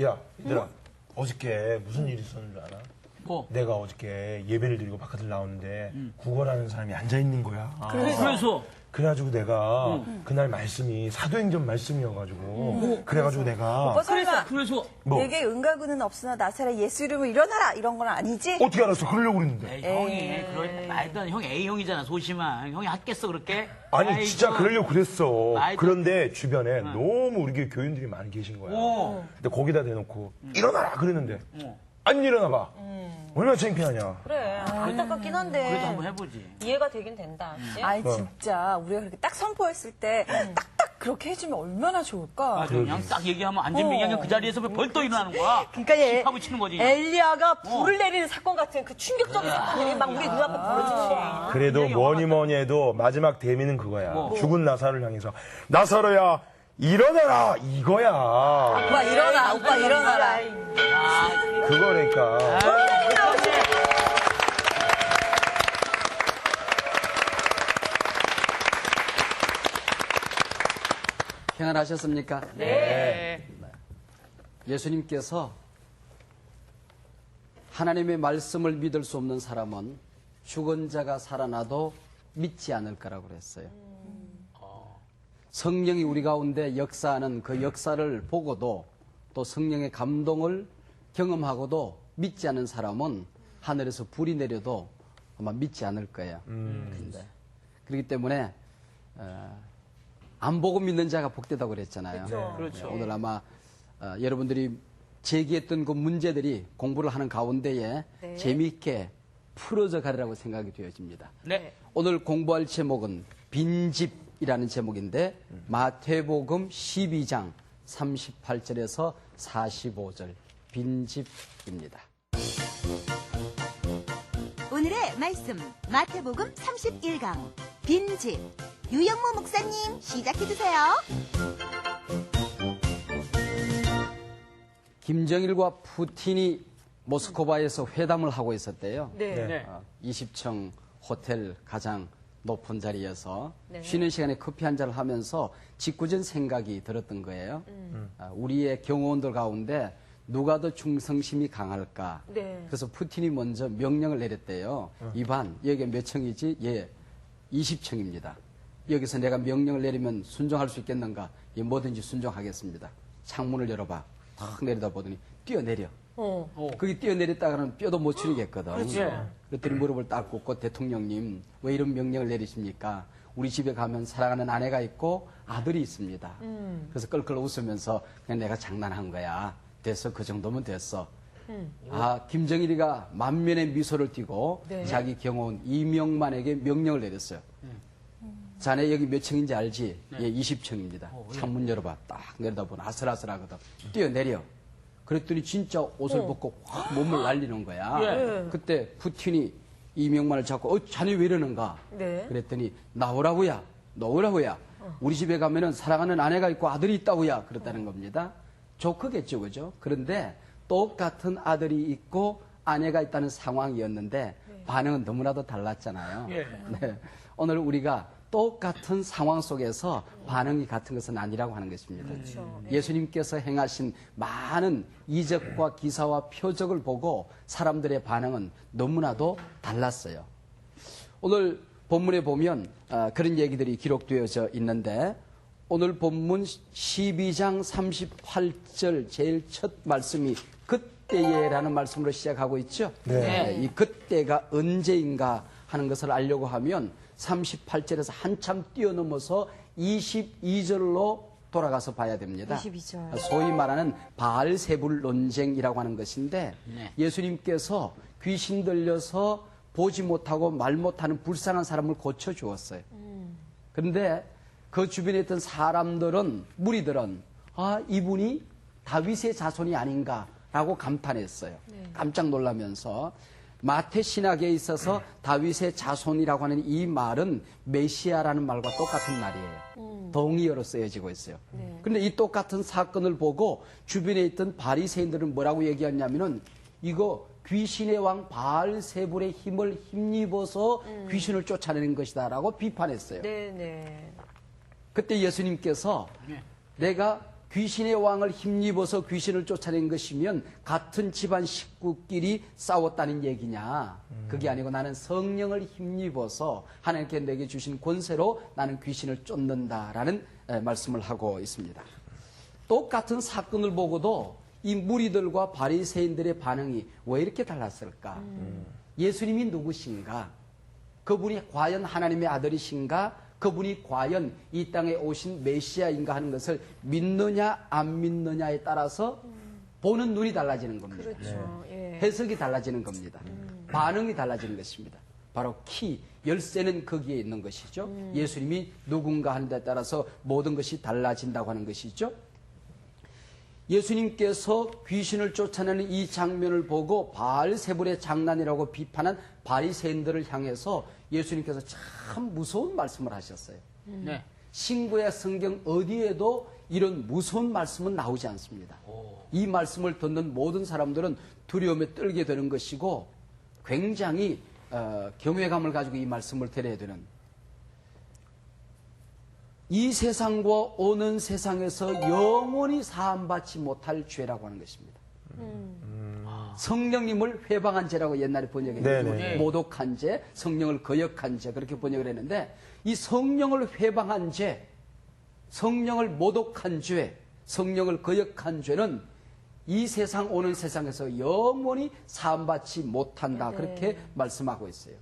야, 얘들아, 어저께 무슨 일이 있었는 줄 알아? 뭐? 내가 어저께 예배를 드리고 바깥을 나오는데 구걸하는 사람이 앉아있는 거야. 그래서? 그래가지고 내가 그날 말씀이 사도행전 말씀이어가지고 그래가지고 내가 오빠 설마 그래서. 뭐 내게 은가구는 없으나 나사렛 예수 이름으로 일어나라 이런 건 아니지? 어떻게 알았어? 그러려고 그랬는데. 에이, 형이, 그럴 말도 안 돼. 형 A형이잖아, 소심한. 형이 했겠어, 그렇게? 아니 아이고. 진짜 그러려고 그랬어. 말도- 그런데 주변에 너무 우리 교회 교인들이 많이 계신 거야. 오. 근데 거기다 대놓고 일어나라 그랬는데 안 일어나 봐. 얼마나 창피하냐. 그래. 안타깝긴 한데. 그래도 한번 해보지. 이해가 되긴 된다. 그치? 아니 진짜 우리가 그렇게 딱 선포했을 때 딱딱 그렇게 해주면 얼마나 좋을까? 맞아, 그냥 딱 얘기하면 안전뱅이 그냥 그 자리에서 벌떡 일어나는 거야. 그러니까 하고 치는 거지. 엘리야가 불을 내리는 사건 같은 그 충격적인 사건들이 막 우리 눈앞에 벌어지지. 그래도 굉장히 뭐니 해도 마지막 대미는 그거야. 뭐? 죽은 나사를 향해서 나사로야 일어나라 이거야. 오빠 일어나, 오빠 일어나라. 그거니까. 평안하셨습니까? 네. 예수님께서 하나님의 말씀을 믿을 수 없는 사람은 죽은 자가 살아나도 믿지 않을 거라고 그랬어요. 성령이 우리 가운데 역사하는 그 역사를 보고도 또 성령의 감동을 경험하고도 믿지 않는 사람은 하늘에서 불이 내려도 아마 믿지 않을 거예요. 근데 그렇기 때문에 안 보고 믿는 자가 복되다고 그랬잖아요. 그렇죠. 오늘 아마 여러분들이 제기했던 그 문제들이 공부를 하는 가운데에 재미있게 풀어져 가리라고 생각이 되어집니다. 네. 오늘 공부할 제목은 빈집이라는 제목인데 마태복음 12장 38절에서 45절 빈집입니다. 오늘의 말씀 마태복음 31강 빈집 유영모 목사님 시작해주세요. 김정일과 푸틴이 모스크바에서 회담을 하고 있었대요. 네. 20층 호텔 가장 높은 자리에서 네. 쉬는 시간에 커피 한 잔을 하면서 짓궂은 생각이 들었던 거예요. 우리의 경호원들 가운데 누가 더 충성심이 강할까? 네. 그래서 푸틴이 먼저 명령을 내렸대요. 이반, 여기 몇 층이지? 예, 20층입니다. 여기서 내가 명령을 내리면 순종할 수 있겠는가? 예, 뭐든지 순종하겠습니다. 창문을 열어봐. 탁 내려다보더니 뛰어내려. 거기 뛰어내렸다가는 뼈도 못 추리겠거든. 그랬더니 무릎을 딱 꿇고 대통령님 왜 이런 명령을 내리십니까? 우리 집에 가면 사랑하는 아내가 있고 아들이 있습니다. 그래서 껄껄 웃으면서 그냥 내가 장난한 거야. 됐어. 그 정도면 됐어. 김정일이가 만면의 미소를 띠고 자기 경호원 이명만에게 명령을 내렸어요. 자네 여기 몇 층인지 알지? 예, 20층입니다. 창문 열어봐. 딱 내려다보면 아슬아슬하거든. 뛰어내려. 그랬더니 진짜 옷을 벗고 확 몸을 날리는 거야. 그때 푸틴이 이명만을 잡고 자네 왜 이러는가? 네. 그랬더니 나오라고야. 나오라고야. 우리 집에 가면은 사랑하는 아내가 있고 아들이 있다고야. 그랬다는 겁니다. 조크겠죠, 그죠? 그런데 똑같은 아들이 있고 아내가 있다는 상황이었는데 반응은 너무나도 달랐잖아요. 네. 오늘 우리가 똑같은 상황 속에서 반응이 같은 것은 아니라고 하는 것입니다. 예수님께서 행하신 많은 이적과 기사와 표적을 보고 사람들의 반응은 너무나도 달랐어요. 오늘 본문에 보면 그런 얘기들이 기록되어져 있는데 오늘 본문 12장 38절 제일 첫 말씀이 그때에라는 말씀으로 시작하고 있죠. 이 그때가 언제인가 하는 것을 알려고 하면 38절에서 한참 뛰어넘어서 22절로 돌아가서 봐야 됩니다. 22절. 소위 말하는 바알세불 논쟁이라고 하는 것인데 예수님께서 귀신 들려서 보지 못하고 말 못하는 불쌍한 사람을 고쳐주었어요. 그런데 그 주변에 있던 사람들은 무리들은 이분이 다윗의 자손이 아닌가라고 감탄했어요. 깜짝 놀라면서 마태 신학에 있어서 다윗의 자손이라고 하는 이 말은 메시아라는 말과 똑같은 말이에요. 동의어로 쓰여지고 있어요. 그런데 이 똑같은 사건을 보고 주변에 있던 바리새인들은 뭐라고 얘기했냐면은 이거 귀신의 왕 바알세불의 힘을 힘입어서 귀신을 쫓아내는 것이다라고 비판했어요. 네네. 그때 예수님께서 내가 귀신의 왕을 힘입어서 귀신을 쫓아낸 것이면 같은 집안 식구끼리 싸웠다는 얘기냐? 그게 아니고 나는 성령을 힘입어서 하나님께 내게 주신 권세로 나는 귀신을 쫓는다라는 말씀을 하고 있습니다. 똑같은 사건을 보고도 이 무리들과 바리새인들의 반응이 왜 이렇게 달랐을까? 예수님이 누구신가? 그분이 과연 하나님의 아들이신가? 그분이 과연 이 땅에 오신 메시아인가 하는 것을 믿느냐 안 믿느냐에 따라서 보는 눈이 달라지는 겁니다. 그렇죠. 예. 해석이 달라지는 겁니다. 반응이 달라지는 것입니다. 바로 열쇠는 거기에 있는 것이죠. 예수님이 누군가 하는 데 따라서 모든 것이 달라진다고 하는 것이죠. 예수님께서 귀신을 쫓아내는 이 장면을 보고 바알세불의 장난이라고 비판한 바리새인들을 향해서 예수님께서 참 무서운 말씀을 하셨어요. 네. 신구약 성경 어디에도 이런 무서운 말씀은 나오지 않습니다. 이 말씀을 듣는 모든 사람들은 두려움에 떨게 되는 것이고 굉장히 경외감을 가지고 이 말씀을 들어야 되는, 이 세상과 오는 세상에서 영원히 사함받지 못할 죄라고 하는 것입니다. 성령님을 회방한 죄라고 옛날에 번역했는데 네네. 모독한 죄, 성령을 거역한 죄 그렇게 번역을 했는데, 이 성령을 회방한 죄, 성령을 모독한 죄, 성령을 거역한 죄는 이 세상 오는 세상에서 영원히 사함받지 못한다 그렇게 말씀하고 있어요.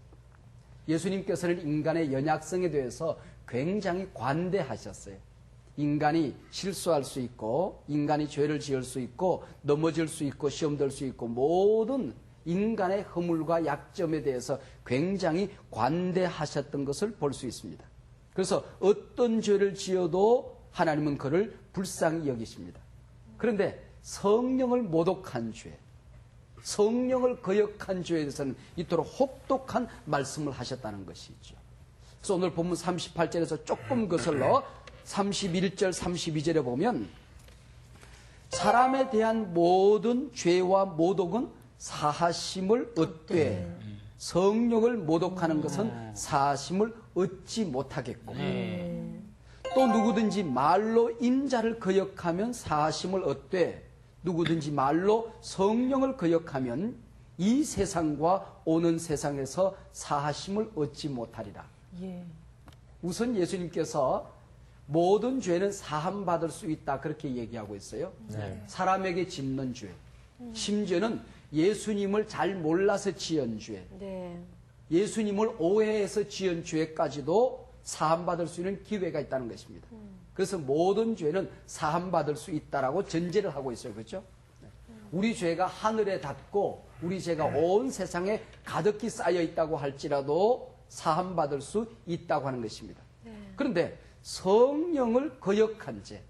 예수님께서는 인간의 연약성에 대해서 굉장히 관대하셨어요. 인간이 실수할 수 있고 인간이 죄를 지을 수 있고 넘어질 수 있고 시험될 수 있고 모든 인간의 허물과 약점에 대해서 굉장히 관대하셨던 것을 볼 수 있습니다. 그래서 어떤 죄를 지어도 하나님은 그를 불쌍히 여기십니다. 그런데 성령을 모독한 죄, 성령을 거역한 죄에 대해서는 이토록 혹독한 말씀을 하셨다는 것이죠. 그래서 오늘 본문 38절에서 조금 거슬러 31절, 32절에 보면 사람에 대한 모든 죄와 모독은 사하심을 얻되 성령을 모독하는 것은 사하심을 얻지 못하겠고 또 누구든지 말로 인자를 거역하면 사하심을 얻되 누구든지 말로 성령을 거역하면 이 세상과 오는 세상에서 사하심을 얻지 못하리라. 우선 예수님께서 모든 죄는 사함받을 수 있다 그렇게 얘기하고 있어요. 사람에게 짓는 죄, 심지어는 예수님을 잘 몰라서 지은 죄, 예수님을 오해해서 지은 죄까지도 사함받을 수 있는 기회가 있다는 것입니다. 그래서 모든 죄는 사함받을 수 있다라고 전제를 하고 있어요. 그렇죠? 우리 죄가 하늘에 닿고 우리 죄가 온 세상에 가득히 쌓여 있다고 할지라도 사함받을 수 있다고 하는 것입니다. 그런데 성령을 거역한 죄,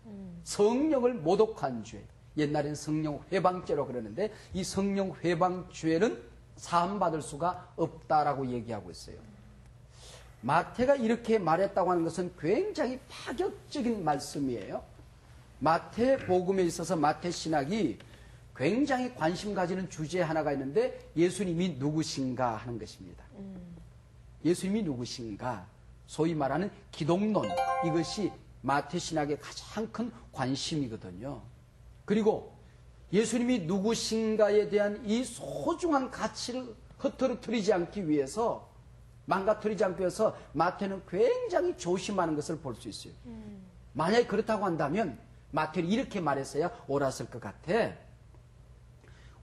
성령을 모독한 죄, 옛날엔 성령 회방죄로 그러는데 이 성령 회방죄는 사함받을 수가 없다라고 얘기하고 있어요. 마태가 이렇게 말했다고 하는 것은 굉장히 파격적인 말씀이에요. 마태복음에 있어서 마태 신학이 굉장히 관심 가지는 주제 하나가 있는데 예수님이 누구신가 하는 것입니다. 예수님이 누구신가? 소위 말하는 기독론, 이것이 마태 신학의 가장 큰 관심이거든요. 그리고 예수님이 누구신가에 대한 이 소중한 가치를 흐트러뜨리지 않기 위해서, 망가뜨리지 않기 위해서 마태는 굉장히 조심하는 것을 볼 수 있어요. 만약에 그렇다고 한다면 마태는 이렇게 말했어야 옳았을 것 같아.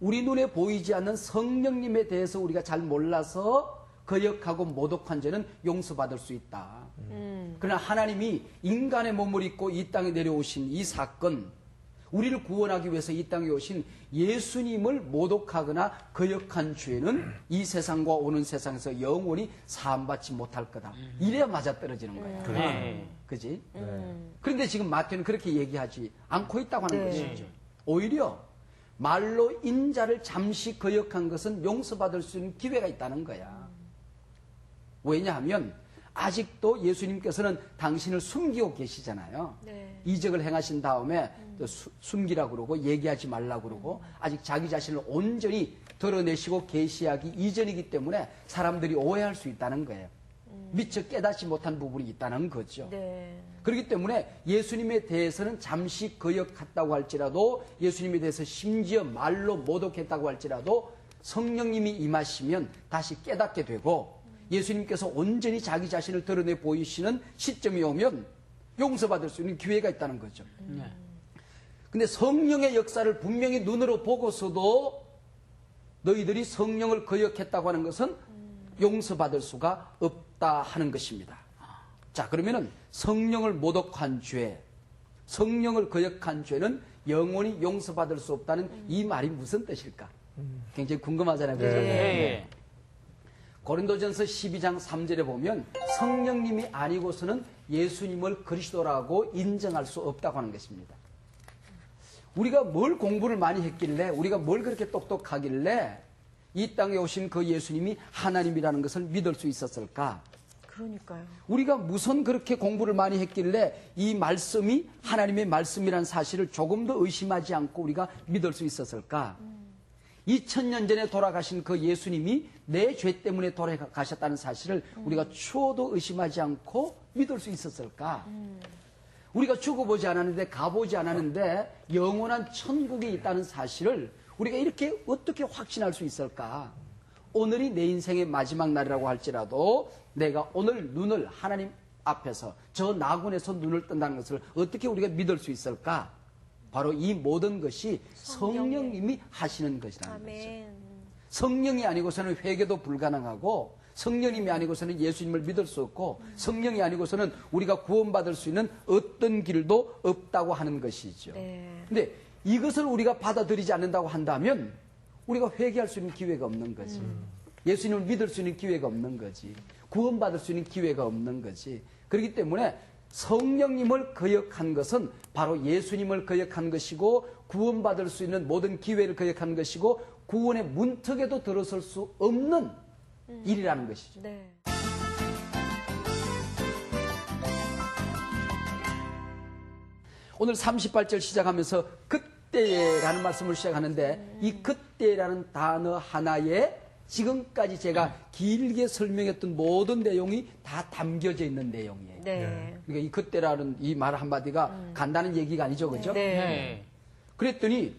우리 눈에 보이지 않는 성령님에 대해서 우리가 잘 몰라서 거역하고 모독한 죄는 용서받을 수 있다. 그러나 하나님이 인간의 몸을 입고 이 땅에 내려오신 이 사건, 우리를 구원하기 위해서 이 땅에 오신 예수님을 모독하거나 거역한 죄는 이 세상과 오는 세상에서 영원히 사함받지 못할 거다. 이래야 맞아떨어지는 거야. 그지? 그런데 지금 마태는 그렇게 얘기하지 않고 있다고 하는 것이죠. 오히려 말로 인자를 잠시 거역한 것은 용서받을 수 있는 기회가 있다는 거야. 왜냐하면 아직도 예수님께서는 당신을 숨기고 계시잖아요. 이적을 행하신 다음에 또 숨기라고 그러고 얘기하지 말라고 그러고 아직 자기 자신을 온전히 드러내시고 계시하기 이전이기 때문에 사람들이 오해할 수 있다는 거예요. 미처 깨닫지 못한 부분이 있다는 거죠. 네. 그렇기 때문에 예수님에 대해서는 잠시 거역했다고 할지라도 예수님에 대해서 심지어 말로 모독했다고 할지라도 성령님이 임하시면 다시 깨닫게 되고 예수님께서 온전히 자기 자신을 드러내 보이시는 시점이 오면 용서받을 수 있는 기회가 있다는 거죠. 근데 성령의 역사를 분명히 눈으로 보고서도 너희들이 성령을 거역했다고 하는 것은 용서받을 수가 없다 하는 것입니다. 자, 그러면은 성령을 모독한 죄, 성령을 거역한 죄는 영원히 용서받을 수 없다는 이 말이 무슨 뜻일까? 굉장히 궁금하잖아요. 그죠? 예. 고린도전서 12장 3절에 보면 성령님이 아니고서는 예수님을 그리스도라고 인정할 수 없다고 하는 것입니다. 우리가 뭘 공부를 많이 했길래, 우리가 뭘 그렇게 똑똑하길래 이 땅에 오신 그 예수님이 하나님이라는 것을 믿을 수 있었을까? 그러니까요. 우리가 무슨 그렇게 공부를 많이 했길래 이 말씀이 하나님의 말씀이라는 사실을 조금 더 의심하지 않고 우리가 믿을 수 있었을까? 2000년 전에 돌아가신 그 예수님이 내 죄 때문에 돌아가셨다는 사실을 우리가 추호도 의심하지 않고 믿을 수 있었을까? 우리가 죽어보지 않았는데 가보지 않았는데 영원한 천국이 있다는 사실을 우리가 이렇게 어떻게 확신할 수 있을까? 오늘이 내 인생의 마지막 날이라고 할지라도 내가 오늘 눈을 하나님 앞에서 저 나군에서 눈을 뜬다는 것을 어떻게 우리가 믿을 수 있을까? 바로 이 모든 것이 성령님이 하시는 것이라는 거죠. 아멘. 성령이 아니고서는 회개도 불가능하고 성령님이 아니고서는 예수님을 믿을 수 없고 성령이 아니고서는 우리가 구원받을 수 있는 어떤 길도 없다고 하는 것이죠. 네. 근데 이것을 우리가 받아들이지 않는다고 한다면 우리가 회개할 수 있는 기회가 없는 거지. 예수님을 믿을 수 있는 기회가 없는 거지. 구원받을 수 있는 기회가 없는 거지. 그렇기 때문에 성령님을 거역한 것은 바로 예수님을 거역한 것이고 구원받을 수 있는 모든 기회를 거역한 것이고 구원의 문턱에도 들어설 수 없는 일이라는 것이죠. 네. 오늘 38절 시작하면서 그때라는 말씀을 시작하는데 이 그때라는 단어 하나에 지금까지 제가 길게 설명했던 모든 내용이 다 담겨져 있는 내용이에요. 네. 그러니까 이 그때라는 이 말 한마디가 간단한 얘기가 아니죠. 그죠? 네. 네. 그랬더니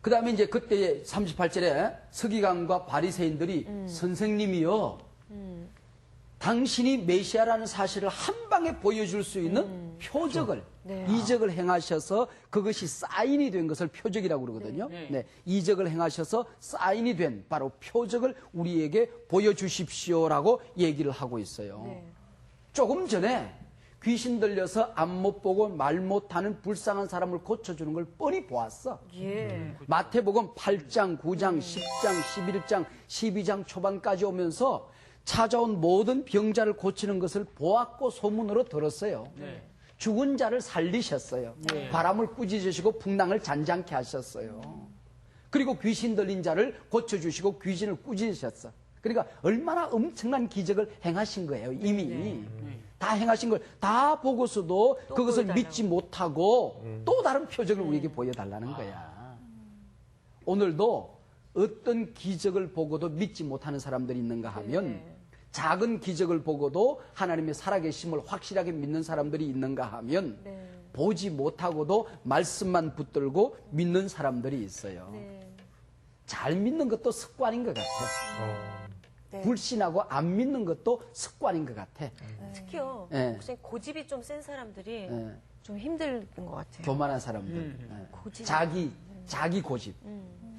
그 다음에 이제 그때 38절에 서기관과 바리새인들이 선생님이요 당신이 메시아라는 사실을 한 방에 보여줄 수 있는 표적을 네. 이적을 행하셔서 그것이 사인이 된 것을 표적이라고 그러거든요. 네. 이적을 행하셔서 사인이 된 바로 표적을 우리에게 보여주십시오라고 얘기를 하고 있어요. 네. 조금 전에 귀신 들려서 앞 못 보고 말 못하는 불쌍한 사람을 고쳐주는 걸 뻔히 보았어. 예. 마태복음 8장, 9장, 10장, 11장, 12장 초반까지 오면서 찾아온 모든 병자를 고치는 것을 보았고 소문으로 들었어요. 네. 죽은 자를 살리셨어요. 바람을 꾸짖으시고 풍랑을 잔잔케 하셨어요. 그리고 귀신 들린 자를 고쳐주시고 귀신을 꾸짖으셨어. 그러니까 얼마나 엄청난 기적을 행하신 거예요. 이미. 다 행하신 걸 다 보고서도 그것을 보여달라고. 믿지 못하고 또 다른 표적을 우리에게 보여달라는 거야. 오늘도 어떤 기적을 보고도 믿지 못하는 사람들이 있는가 하면 작은 기적을 보고도 하나님의 살아계심을 확실하게 믿는 사람들이 있는가 하면 보지 못하고도 말씀만 붙들고 믿는 사람들이 있어요. 잘 믿는 것도 습관인 것 같아. 불신하고 안 믿는 것도 습관인 것 같아. 특히요. 네. 목사님 고집이 좀 센 사람들이 네. 좀 힘든 것 같아요. 교만한 사람들. 네. 고집. 자기 고집.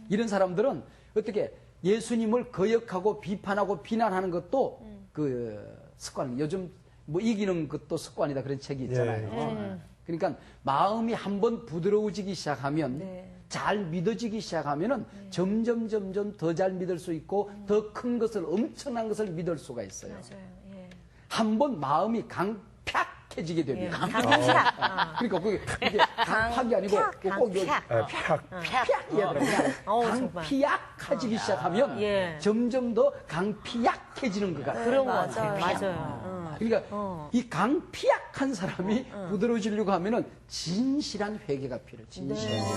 이런 사람들은 어떻게 예수님을 거역하고 비판하고 비난하는 것도 그 습관. 요즘 뭐 이기는 것도 습관이다 그런 책이 있잖아요. 그러니까 마음이 한번 부드러워지기 시작하면 잘 믿어지기 시작하면은 점점 더 잘 믿을 수 있고 더 큰 것을 엄청난 것을 믿을 수가 있어요. 맞아요. 예. 한번 마음이 강팍해지게 되면 강팍. 그러니까 그게 강팍이 아니고 꼭 여기 팍이야 강피약해지기 시작하면 예. 점점 더 강피약해지는 것 같아요. 그런 것 같아요. 맞아요. 그러니까 이 강피약한 사람이 부드러워지려고 하면은 진실한 회개가 필요해요. 진실한 회개.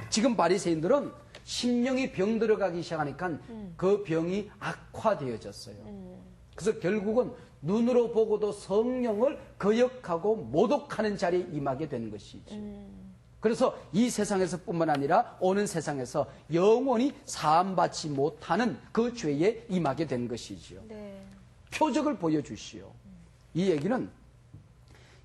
지금 바리새인들은 심령이 병 들어가기 시작하니까 그 병이 악화되어졌어요. 그래서 결국은 눈으로 보고도 성령을 거역하고 모독하는 자리에 임하게 되는 것이죠. 그래서 이 세상에서 뿐만 아니라 오는 세상에서 영원히 사함받지 못하는 그 죄에 임하게 된 것이지요. 표적을 보여주시오. 이 얘기는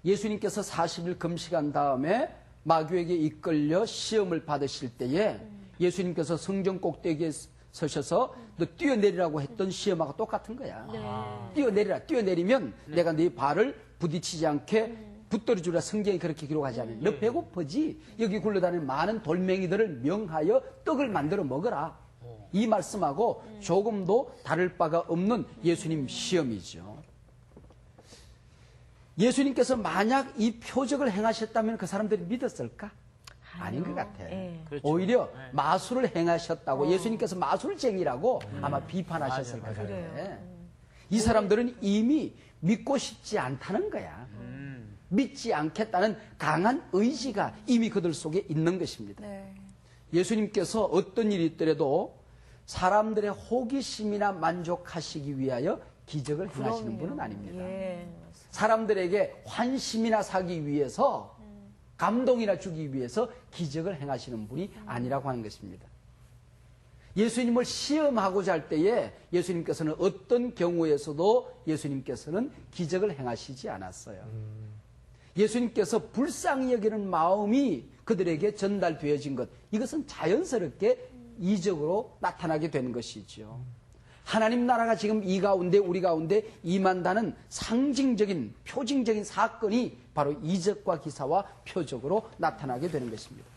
예수님께서 40일 금식한 다음에 마귀에게 이끌려 시험을 받으실 때에 예수님께서 성전 꼭대기에 서셔서 너 뛰어내리라고 했던 시험하고 똑같은 거야. 뛰어내리라. 뛰어내리면 내가 네 발을 부딪히지 않게 붙들어 주라. 성경이 그렇게 기록하지 않아요. 너 배고프지? 여기 굴러다니는 많은 돌멩이들을 명하여 떡을 만들어 먹어라. 이 말씀하고 조금도 다를 바가 없는 예수님 시험이죠. 예수님께서 만약 이 표적을 행하셨다면 그 사람들이 믿었을까? 아닌 것 같아요. 그렇죠. 오히려 마술을 행하셨다고 예수님께서 마술쟁이라고 아마 비판하셨을 것 같아요. 이 사람들은 이미 믿고 싶지 않다는 거야. 믿지 않겠다는 강한 의지가 이미 그들 속에 있는 것입니다. 예수님께서 어떤 일이 있더라도 사람들의 호기심이나 만족하시기 위하여 기적을 행하시는 분은 아닙니다. 사람들에게 환심이나 사기 위해서 감동이나 주기 위해서 기적을 행하시는 분이 아니라고 하는 것입니다. 예수님을 시험하고자 할 때에 예수님께서는 어떤 경우에서도 예수님께서는 기적을 행하시지 않았어요. 예수님께서 불쌍히 여기는 마음이 그들에게 전달되어진 것, 이것은 자연스럽게 이적으로 나타나게 되는 것이죠. 하나님 나라가 지금 이 가운데 우리 가운데 임한다는 상징적인 표징적인 사건이 바로 이적과 기사와 표적으로 나타나게 되는 것입니다.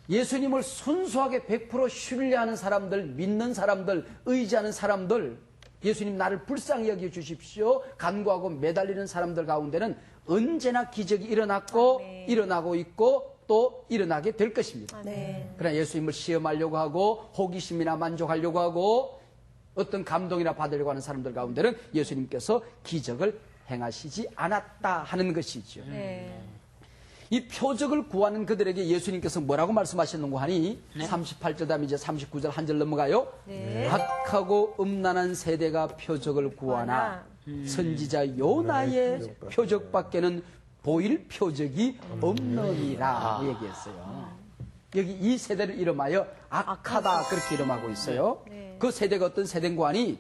예수님을 순수하게 100% 신뢰하는 사람들, 믿는 사람들, 의지하는 사람들, 예수님 나를 불쌍히 여겨 주십시오 간구하고 매달리는 사람들 가운데는 언제나 기적이 일어났고 일어나고 있고 또 일어나게 될 것입니다. 그러나 예수님을 시험하려고 하고 호기심이나 만족하려고 하고 어떤 감동이나 받으려고 하는 사람들 가운데는 예수님께서 기적을 행하시지 않았다 하는 것이죠. 이 표적을 구하는 그들에게 예수님께서 뭐라고 말씀하셨는고 하니 38절 다음에 이제 39절 한 절 넘어가요. 악하고 음란한 세대가 표적을 구하나 선지자 요나의 표적밖에는 보일 표적이 없느니라 얘기했어요. 여기 이 세대를 이름하여 악하다 그렇게 이름하고 있어요. 그 세대가 어떤 세대인고 하니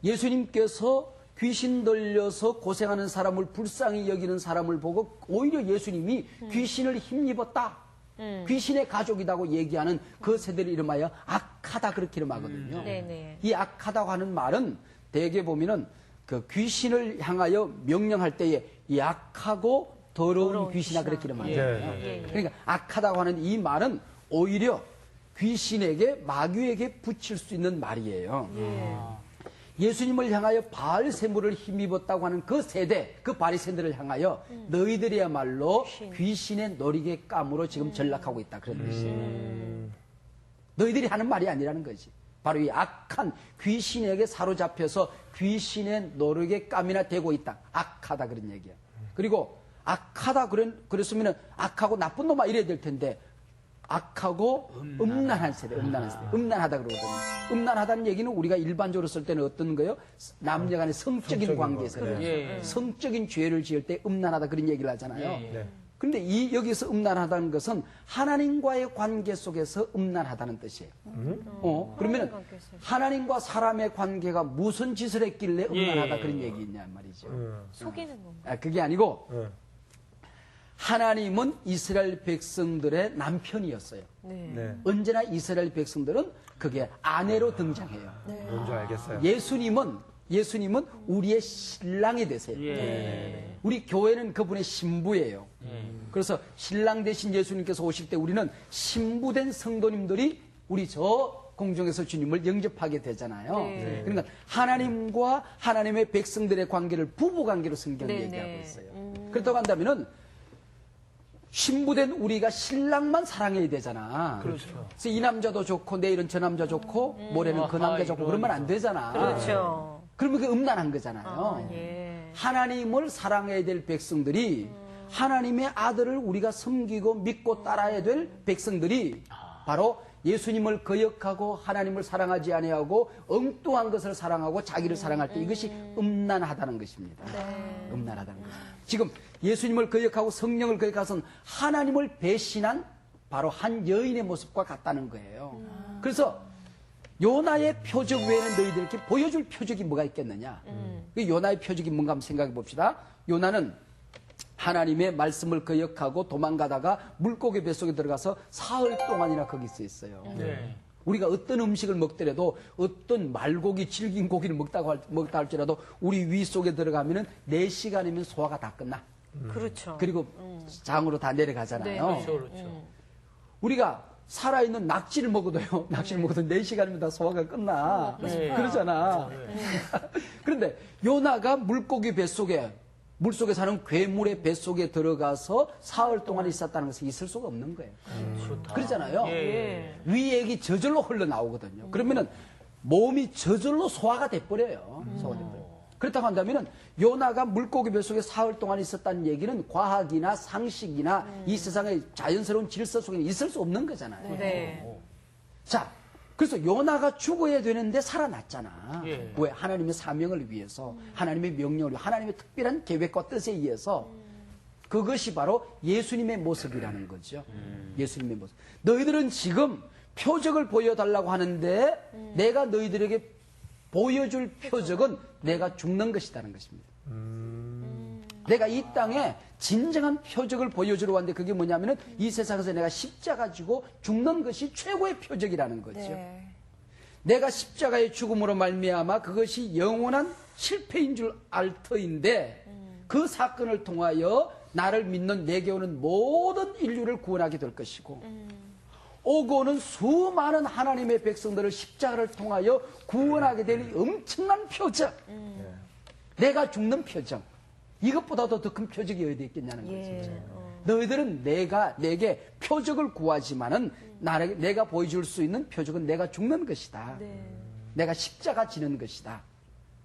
예수님께서 귀신 들려서 고생하는 사람을 불쌍히 여기는 사람을 보고 오히려 예수님이 귀신을 힘입었다. 귀신의 가족이라고 얘기하는 그 세대를 이름하여 악하다 그렇게 이름하거든요. 이 악하다고 하는 말은 대개 보면은 그 귀신을 향하여 명령할 때에 이 악하고 더러운 귀신아 그렇게 이름하거든요. 그러니까 악하다고 하는 이 말은 오히려 귀신에게 마귀에게 붙일 수 있는 말이에요. 예수님을 향하여 바알세물을 힘입었다고 하는 그 세대, 그 바리새인들을 향하여 너희들이야말로 귀신의 놀이개감으로 지금 전락하고 있다 그런 것이에요. 너희들이 하는 말이 아니라는 거지. 바로 이 악한 귀신에게 사로잡혀서 귀신의 놀이개감이나 되고 있다. 악하다 그런 얘기야. 그리고 악하다 그랬으면 악하고 나쁜 놈아 이래야 될 텐데 악하고 음란한 세대, 음란하다 그러거든요. 음란하다는 얘기는 우리가 일반적으로 쓸 때는 어떤 거예요? 남녀 간의 성적인 관계에서 성적인 죄를 지을 때 음란하다 그런 얘기를 하잖아요. 그런데 여기서 음란하다는 것은 하나님과의 관계 속에서 음란하다는 뜻이에요. 그러면 하나님과 사람의 관계가 무슨 짓을 했길래 음란하다 그런 얘기 있냐 말이죠. 속이는 건가? 그게 아니고 하나님은 이스라엘 백성들의 남편이었어요. 언제나 이스라엘 백성들은 그게 아내로 등장해요. 뭔지 알겠어요. 예수님은 우리의 신랑이 되세요. 우리 교회는 그분의 신부예요. 그래서 신랑 대신 예수님께서 오실 때 우리는 신부된 성도님들이 우리 저 공중에서 주님을 영접하게 되잖아요. 그러니까 하나님과 하나님의 백성들의 관계를 부부관계로 성경이 얘기하고 있어요. 그렇다고 한다면은 신부된 우리가 신랑만 사랑해야 되잖아. 그렇죠. 그래서 이 남자도 좋고 내일은 저 남자 좋고 모레는 그 남자 좋고 그러면 안 되잖아. 그렇죠. 그러면 그게 음란한 거잖아요. 하나님을 사랑해야 될 백성들이 하나님의 아들을 우리가 섬기고 믿고 따라야 될 백성들이 바로 예수님을 거역하고 하나님을 사랑하지 아니하고 엉뚱한 것을 사랑하고 자기를 사랑할 때 이것이 음란하다는 것입니다. 음란하다는 것. 지금 예수님을 거역하고 성령을 거역해서는 하나님을 배신한 바로 한 여인의 모습과 같다는 거예요. 그래서 요나의 표적 외에는 너희들에게 보여줄 표적이 뭐가 있겠느냐. 그 요나의 표적이 뭔가 한번 생각해 봅시다. 요나는 하나님의 말씀을 거역하고 도망가다가 물고기 뱃속에 들어가서 사흘 동안이나 거기서 있어요. 우리가 어떤 음식을 먹더라도 어떤 말고기, 질긴 고기를 먹다 할지라도 우리 위 속에 들어가면은 4시간이면 소화가 다 끝나. 그렇죠. 그리고 장으로 다 내려가잖아요. 네. 그렇죠. 우리가 살아있는 낙지를 먹어도요, 낙지를 먹어도 4시간이면 다 소화가 끝나. 그러잖아. 그런데 요나가 물고기 뱃속에, 물속에 사는 괴물의 뱃속에 들어가서 사흘 동안 있었다는 것은 있을 수가 없는 거예요. 그렇잖아요. 위액이 저절로 흘러나오거든요. 그러면은 몸이 저절로 소화가 돼버려요. 소화가 돼버려요. 그렇다고 한다면은 요나가 물고기 뱃속에 사흘 동안 있었다는 얘기는 과학이나 상식이나 이 세상의 자연스러운 질서 속에 있을 수 없는 거잖아요. 네. 자, 그래서 요나가 죽어야 되는데 살아났잖아. 예. 왜? 하나님의 사명을 위해서, 하나님의 명령을 위해, 하나님의 특별한 계획과 뜻에 의해서 그것이 바로 예수님의 모습이라는 거죠. 예수님의 모습. 너희들은 지금 표적을 보여달라고 하는데 내가 너희들에게 보여줄 표적은 내가 죽는 것이라는 것입니다. 내가 이 땅에 진정한 표적을 보여주러 왔는데 그게 뭐냐면은 이 세상에서 내가 십자가 지고 죽는 것이 최고의 표적이라는 거죠. 네. 내가 십자가의 죽음으로 말미암아 그것이 영원한 실패인 줄 알 터인데 그 사건을 통하여 나를 믿는 내게 오는 모든 인류를 구원하게 될 것이고 오고 오는 수많은 하나님의 백성들을 십자가를 통하여 구원하게 될 엄청난 표적. 내가 죽는 표적. 이것보다도 더 큰 표적이 어디 있겠냐는 거죠. 너희들은 내게 표적을 구하지만은 내가 보여줄 수 있는 표적은 내가 죽는 것이다. 내가 십자가 지는 것이다.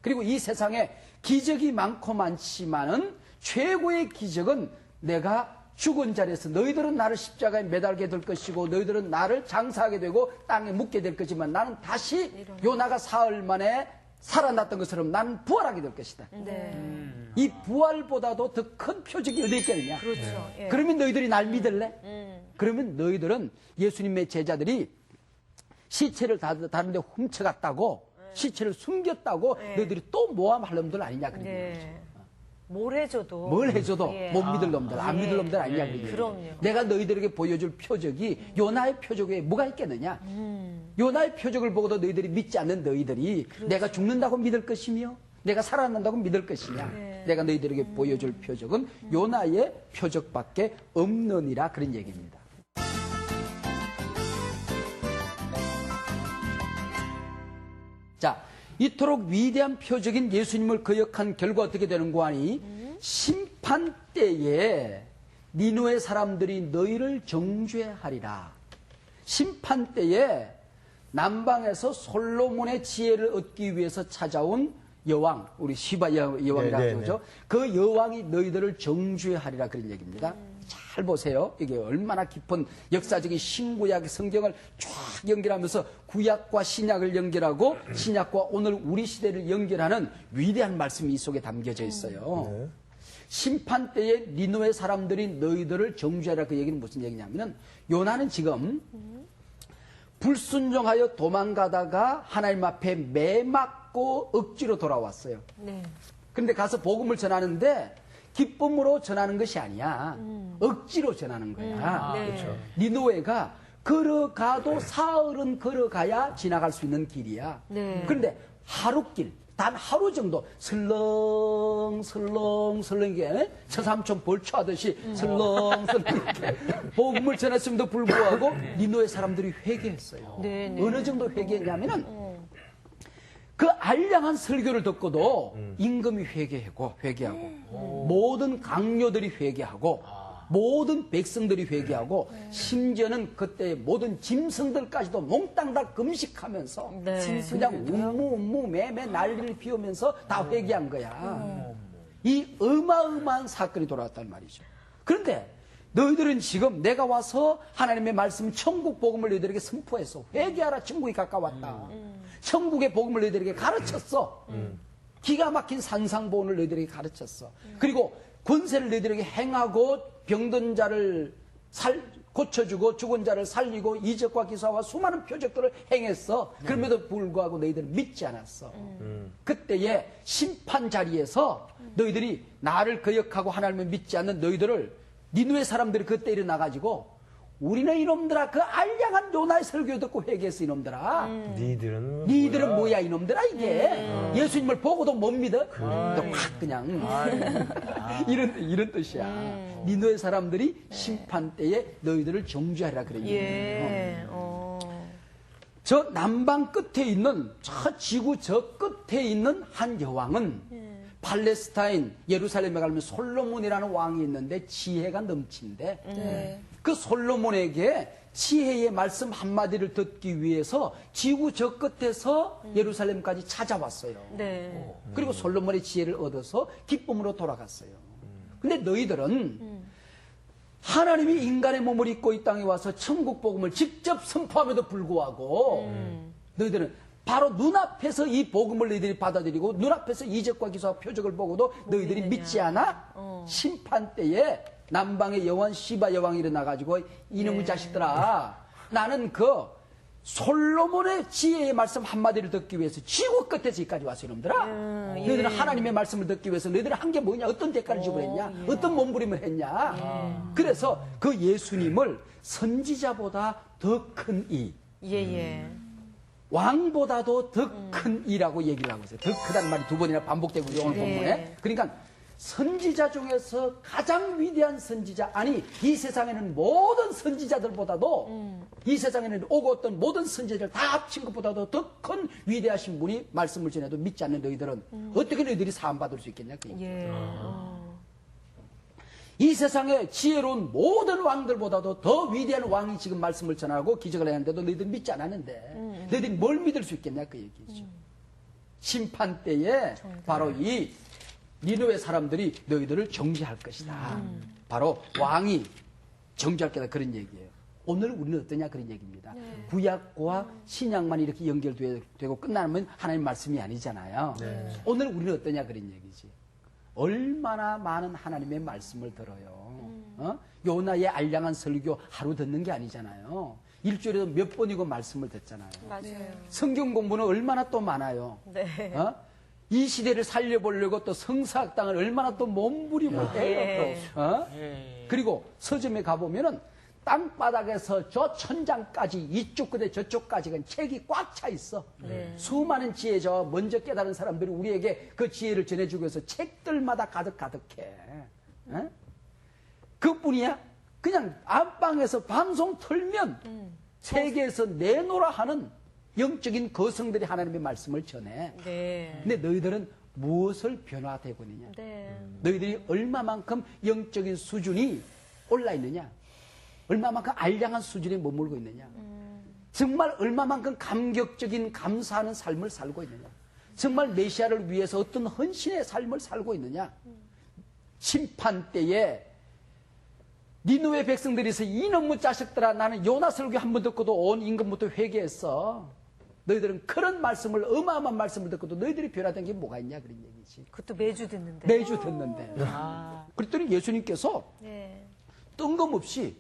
그리고 이 세상에 기적이 많고 많지만은 최고의 기적은 내가 죽은 자리에서 너희들은 나를 십자가에 매달게 될 것이고 너희들은 나를 장사하게 되고 땅에 묻게 될 것이지만 나는 다시 요나가 사흘 만에 살아났던 것처럼 나는 부활하게 될 것이다. 이 부활보다도 더 큰 표적이 어디 있겠느냐. 그렇죠. 예. 그러면 너희들이 날 믿을래? 그러면 너희들은 예수님의 제자들이 시체를 다른 데 훔쳐갔다고 시체를 숨겼다고 너희들이 또 모함할 놈들 아니냐. 그런 거예요. 네. 뭘 해줘도. 뭘 해줘도 예. 못 믿을 놈들, 안 예. 믿을 놈들 아니냐. 그런 거예요. 그럼요. 내가 너희들에게 보여줄 표적이 요나의 표적에 뭐가 있겠느냐. 요나의 표적을 보고도 너희들이 믿지 않는 너희들이 내가 죽는다고 믿을 것이며 내가 살아난다고 믿을 것이냐. 내가 너희들에게 보여줄 표적은 요나의 표적밖에 없느니라. 그런 얘기입니다. 자, 이토록 위대한 표적인 예수님을 거역한 결과 어떻게 되는고 하니 심판 때에 니누의 사람들이 너희를 정죄하리라. 심판 때에 남방에서 솔로몬의 지혜를 얻기 위해서 찾아온 여왕, 우리 시바 여왕이라고 하죠. 그 여왕이 너희들을 정죄하리라. 그런 얘기입니다. 잘 보세요. 이게 얼마나 깊은 역사적인 신구약 성경을 쫙 연결하면서 구약과 신약을 연결하고 신약과 오늘 우리 시대를 연결하는 위대한 말씀이 이 속에 담겨져 있어요. 심판 때에 니누의 사람들이 너희들을 정죄하라. 그 얘기는 무슨 얘기냐면은 요나는 지금 불순종하여 도망가다가 하나님 앞에 매맞고 억지로 돌아왔어요. 그런데 가서 복음을 전하는데 기쁨으로 전하는 것이 아니야. 억지로 전하는 거야. 그렇죠. 니누에가 걸어가도 사흘은 걸어가야 지나갈 수 있는 길이야. 그런데 하루길, 단 하루 정도 슬렁슬렁 이게 처삼촌 벌초하듯이 슬렁슬렁 이렇게 복음을 전했음에도 불구하고 니누의 사람들이 회개했어요. 어느 정도 회개했냐면은 그 알량한 설교를 듣고도 임금이 회개하고 모든 강요들이 회개하고 모든 백성들이 회개하고 심지어는 그때 모든 짐승들까지도 몽땅 다 금식하면서 그냥 음무 매매 난리를 피우면서 다 회개한 거야. 이 어마어마한 사건이 돌아왔단 말이죠. 그런데 너희들은 지금 내가 와서 하나님의 말씀 천국 복음을 너희들에게 선포했어. 회개하라, 천국이 가까웠다. 천국의 복음을 너희들에게 가르쳤어. 기가 막힌 산상보훈을 너희들에게 가르쳤어. 그리고 권세를 너희들에게 행하고 병든 자를 고쳐주고 죽은 자를 살리고 이적과 기사와 수많은 표적들을 행했어. 그럼에도 불구하고 너희들은 믿지 않았어. 그때의 심판 자리에서 너희들이 나를 거역하고 하나님을 믿지 않는 너희들을 니누의 사람들이 그때 일어나가지고 우리는 이놈들아 그 알량한 요나의 설교 듣고 회개했어 이놈들아. 니들은 뭐야 이놈들아 이게. 예수님을 보고도 못 믿어? 확 그냥 이런 뜻이야. 니누의 사람들이 심판 때에 너희들을 정죄하라 그래. 예. 저 남방 끝에 있는 저 지구 저 끝에 있는 한 여왕은 팔레스타인 예루살렘에 가면 솔로몬이라는 왕이 있는데 지혜가 넘친데 그 솔로몬에게 지혜의 말씀 한마디를 듣기 위해서 지구 저 끝에서 예루살렘까지 찾아왔어요. 네. 그리고 솔로몬의 지혜를 얻어서 기쁨으로 돌아갔어요. 근데 너희들은 하나님이 인간의 몸을 입고 이 땅에 와서 천국 복음을 직접 선포함에도 불구하고 너희들은 바로 눈앞에서 이 복음을 너희들이 받아들이고 눈앞에서 이적과 기사와 표적을 보고도 너희들이 믿지 않아? 심판 때에 남방의 여왕 시바 여왕이 일어나가지고 이놈의 자식들아 나는 그 솔로몬의 지혜의 말씀 한마디를 듣기 위해서 지구 끝에서 여기까지 왔어 이놈들아. 너희들은 하나님의 말씀을 듣기 위해서 너희들은 한 게 뭐냐 어떤 대가를 지불했냐 어떤 몸부림을 했냐. 그래서 그 예수님을 선지자보다 더 큰 이 왕보다도 더 큰 이라고 얘기를 하고 있어요. 더 크다는 말이 두 번이나 반복되고 있어요, 오늘 본문에. 그러니까 선지자 중에서 가장 위대한 선지자, 아니 이 세상에는 모든 선지자들보다도 이 세상에는 오고 어떤 모든 선지자들 다 합친 것보다도 더 큰 위대하신 분이 말씀을 전해도 믿지 않는 너희들은 어떻게 너희들이 사함받을 수 있겠냐. 이 세상에 지혜로운 모든 왕들보다도 더 위대한 왕이 지금 말씀을 전하고 기적을 했는데도 너희들 믿지 않았는데 너희들이 뭘 믿을 수 있겠냐 그 얘기죠. 심판 때에 바로 이 니느웨 사람들이 너희들을 정죄할 것이다. 바로 왕이 정죄할 거다 그런 얘기예요. 오늘 우리는 어떠냐 그런 얘기입니다. 구약과 신약만 이렇게 연결되고 끝나면 하나님 말씀이 아니잖아요. 오늘 우리는 어떠냐 그런 얘기지. 얼마나 많은 하나님의 말씀을 들어요. 요나의 알량한 설교 하루 듣는 게 아니잖아요. 일주일에도 몇 번이고 말씀을 듣잖아요. 맞아요. 성경 공부는 얼마나 또 많아요. 이 시대를 살려보려고 또 성사학당을 얼마나 또 몸부림을 해요. 또. 그리고 서점에 가보면은 땅바닥에서 저 천장까지 이쪽 끝에 저쪽까지 책이 꽉 차 있어. 수많은 지혜 저 먼저 깨달은 사람들이 우리에게 그 지혜를 전해주기 위해서 책들마다 가득해. 그뿐이야? 그냥 안방에서 방송 틀면 세계에서 내놓으라 하는 영적인 거성들이 하나님의 말씀을 전해. 근데 너희들은 무엇을 변화되고 있느냐? 너희들이 얼마만큼 영적인 수준이 올라 있느냐? 얼마만큼 알량한 수준에 머물고 있느냐? 정말 얼마만큼 감격적인 감사하는 삶을 살고 있느냐? 정말 메시아를 위해서 어떤 헌신의 삶을 살고 있느냐? 심판 때에 니느웨 백성들이서 이놈의 자식들아 나는 요나 설교 한 번 듣고도 온 임금부터 회개했어. 너희들은 그런 말씀을 어마어마한 말씀을 듣고도 너희들이 변화된 게 뭐가 있냐 그런 얘기지. 그것도 매주 듣는데. 매주 듣는데. 그랬더니 예수님께서 뜬금없이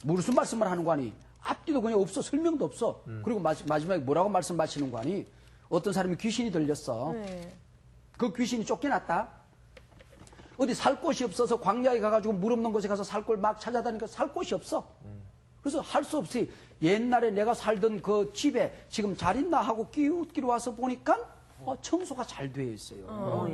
무슨 말씀을 하는 거 아니? 앞뒤도 그냥 없어. 설명도 없어. 그리고 마지막에 뭐라고 말씀하시는 거 아니? 어떤 사람이 귀신이 들렸어. 그 귀신이 쫓겨났다. 어디 살 곳이 없어서 광야에 가가지고 물 없는 곳에 가서 살 곳 막 찾아다니니까 살 곳이 없어. 그래서 할 수 없이 옛날에 내가 살던 그 집에 지금 잘 있나 하고 끼우기로 와서 보니까 청소가 잘 되어 있어요.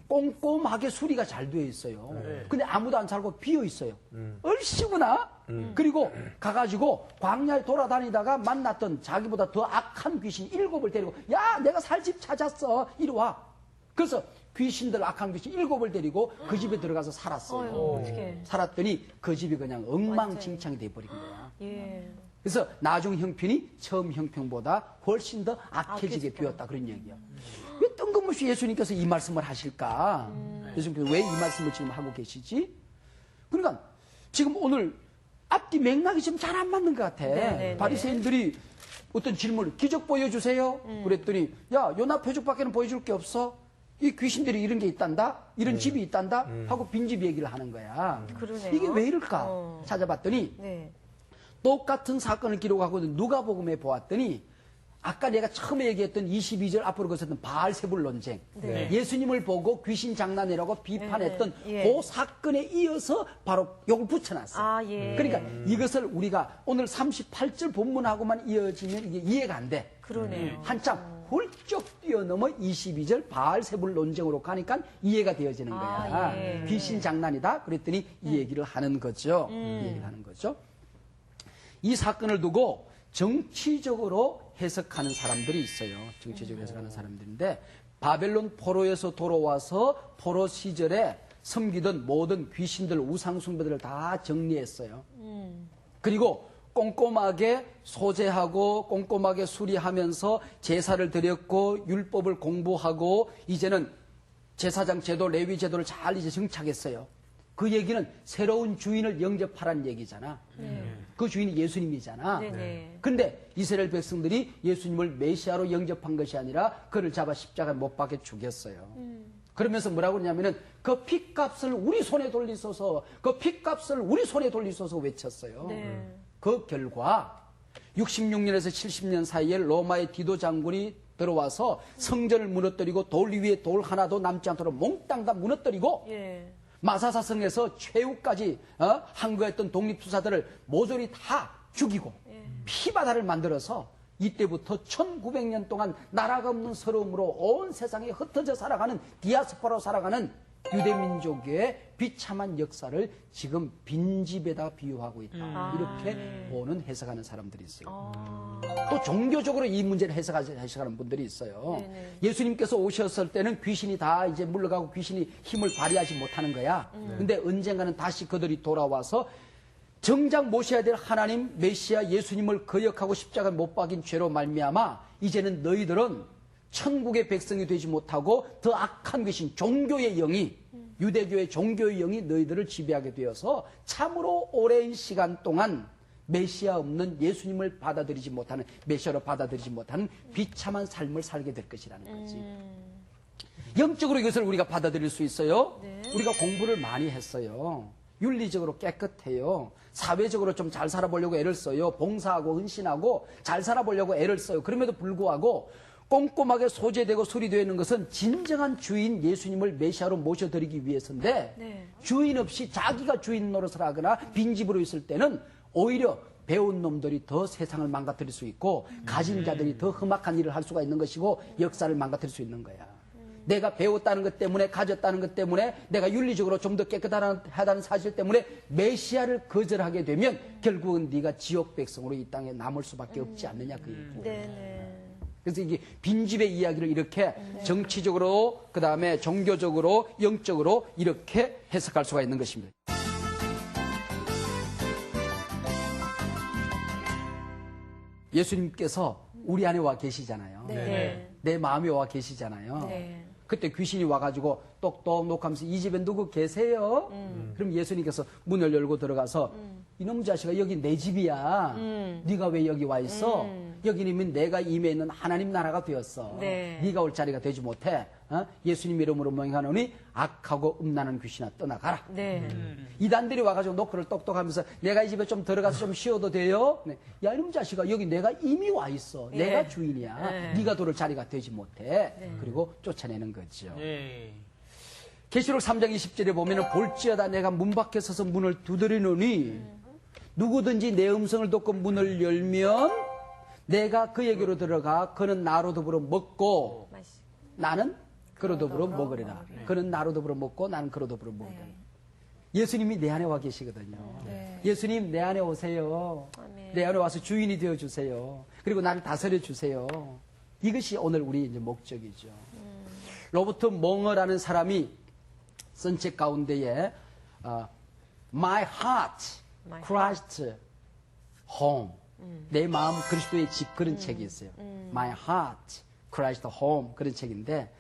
꼼꼼하게 수리가 잘 되어 있어요. 근데 아무도 안 살고 비어 있어요. 얼씨구나. 그리고 가가지고 광야에 돌아다니다가 만났던 자기보다 더 악한 귀신 7을 데리고 야 내가 살 집 찾았어 이리 와. 그래서 귀신들 악한 귀신 7을 데리고 그 집에 들어가서 살았어요. 살았더니 그 집이 그냥 엉망진창이 돼버린 거야. 그래서 나중 형편이 처음 형편보다 훨씬 더 악해지게 되었다 그런 얘기야. 왜 뜬금없이 예수님께서 이 말씀을 하실까? 예수님께서 왜 이 말씀을 지금 하고 계시지? 그러니까 지금 오늘 앞뒤 맥락이 좀 잘 안 맞는 것 같아. 네네네. 바리새인들이 어떤 질문을 기적 보여주세요. 그랬더니 야 요나 표적밖에는 보여줄 게 없어. 이 귀신들이 이런 게 있단다. 이런 집이 있단다. 하고 빈집 얘기를 하는 거야. 그러네요. 이게 왜 이럴까 찾아봤더니 네. 똑같은 사건을 기록하고 있는 누가복음에 보았더니 아까 내가 처음에 얘기했던 22절 앞으로 거쳤던 바알세불 논쟁. 네. 예수님을 보고 귀신 장난이라고 비판했던 예. 그 사건에 이어서 바로 욕을 붙여놨어요. 아, 예. 그러니까 이것을 우리가 오늘 38절 본문하고만 이어지면 이게 이해가 안 돼. 그러네요. 한참 훌쩍 뛰어넘어 22절 바알세불 논쟁으로 가니까 이해가 되어지는 거야. 아, 예. 귀신 장난이다. 그랬더니 이 얘기를 하는 거죠. 이 얘기를 하는 거죠. 이 사건을 두고 정치적으로 해석하는 사람들이 있어요. 정치적으로 해석하는 사람들인데 바벨론 포로에서 돌아와서 포로 시절에 섬기던 모든 귀신들, 우상숭배들을 다 정리했어요. 그리고 꼼꼼하게 소재하고 꼼꼼하게 수리하면서 제사를 드렸고 율법을 공부하고 이제는 제사장 제도, 레위 제도를 잘 이제 정착했어요. 그 얘기는 새로운 주인을 영접하라는 얘기잖아. 그 주인이 예수님이잖아. 네네. 근데 이스라엘 백성들이 예수님을 메시아로 영접한 것이 아니라 그를 잡아 십자가에 못 박혀 죽였어요. 그러면서 뭐라고 그러냐면은 그 핏값을 우리 손에 돌리소서, 그 핏값을 우리 손에 돌리소서 외쳤어요. 네. 그 결과 66년에서 70년 사이에 로마의 디도 장군이 들어와서 성전을 무너뜨리고 돌 위에 돌 하나도 남지 않도록 몽땅 다 무너뜨리고 예. 마사사성에서 최후까지 항거했던 독립투사들을 모조리 다 죽이고 피바다를 만들어서 이때부터 1900년 동안 나라가 없는 서러움으로 온 세상에 흩어져 살아가는 디아스포라로 살아가는 유대민족의 비참한 역사를 지금 빈집에다 비유하고 있다. 이렇게 보는 해석하는 사람들이 있어요. 또 종교적으로 이 문제를 해석하는 분들이 있어요. 네네. 예수님께서 오셨을 때는 귀신이 다 이제 물러가고 귀신이 힘을 발휘하지 못하는 거야. 근데 언젠가는 다시 그들이 돌아와서 정작 모셔야 될 하나님 메시아 예수님을 거역하고 십자가에 못 박인 죄로 말미암아 이제는 너희들은 천국의 백성이 되지 못하고 더 악한 귀신 종교의 영이 유대교의 종교의 영이 너희들을 지배하게 되어서 참으로 오랜 시간 동안 메시아 없는 예수님을 받아들이지 못하는 메시아로 받아들이지 못하는 비참한 삶을 살게 될 것이라는 거지. 영적으로 이것을 우리가 받아들일 수 있어요. 우리가 공부를 많이 했어요. 윤리적으로 깨끗해요. 사회적으로 좀 잘 살아보려고 애를 써요. 봉사하고 헌신하고 잘 살아보려고 애를 써요. 그럼에도 불구하고 꼼꼼하게 소재되고 수리되어 있는 것은 진정한 주인 예수님을 메시아로 모셔드리기 위해서인데 네. 주인 없이 자기가 주인 노릇을 하거나 빈집으로 있을 때는 오히려 배운 놈들이 더 세상을 망가뜨릴 수 있고 가진 자들이 더 험악한 일을 할 수가 있는 것이고 역사를 망가뜨릴 수 있는 거야. 내가 배웠다는 것 때문에 가졌다는 것 때문에 내가 윤리적으로 좀 더 깨끗하다는 사실 때문에 메시아를 거절하게 되면 결국은 네가 지옥 백성으로 이 땅에 남을 수밖에 없지 않느냐 그 얘기예요. 네네. 그래서 이게 빈집의 이야기를 이렇게 정치적으로 그다음에 종교적으로 영적으로 이렇게 해석할 수가 있는 것입니다. 예수님께서 우리 안에 와 계시잖아요. 네. 내 마음에 와 계시잖아요. 네. 그때 귀신이 와가지고 똑똑 녹하면서 이 집에 누구 계세요? 그럼 예수님께서 문을 열고 들어가서 이놈 자식아 여기 내 집이야. 네가 왜 여기 와 있어? 여기는 내가 임해 있는 하나님 나라가 되었어. 네. 네가 올 자리가 되지 못해. 예수님 이름으로 명하노니 악하고 음란한 귀신아 떠나가라. 네. 이단들이 와가지고 노크를 똑똑하면서 내가 이 집에 좀 들어가서 좀 쉬어도 돼요? 네. 야 이놈 자식아 여기 내가 이미 와 있어. 내가 주인이야. 네가 들어올 자리가 되지 못해. 그리고 쫓아내는 거죠. 네. 계시록 3장 20절에 보면은 볼지어다 내가 문 밖에 서서 문을 두드리노니 누구든지 내 음성을 듣고 문을 열면 내가 그에게로 들어가 그는 나로 더불어 먹고 나는 그로 더불어 먹으리라. 그는 나로 더불어 먹고 나는 그로 더불어 먹으리라. 예수님이 내 안에 와 계시거든요. 예수님 내 안에 오세요. 내 안에 와서 주인이 되어 주세요. 그리고 나를 다스려 주세요. 이것이 오늘 우리 이제 목적이죠. 로버트 몽어라는 사람이 쓴 책 가운데에 My Heart, Christ Home 내 마음 그리스도의 집 그런 책이 있어요. My Heart, Christ Home 그런 책인데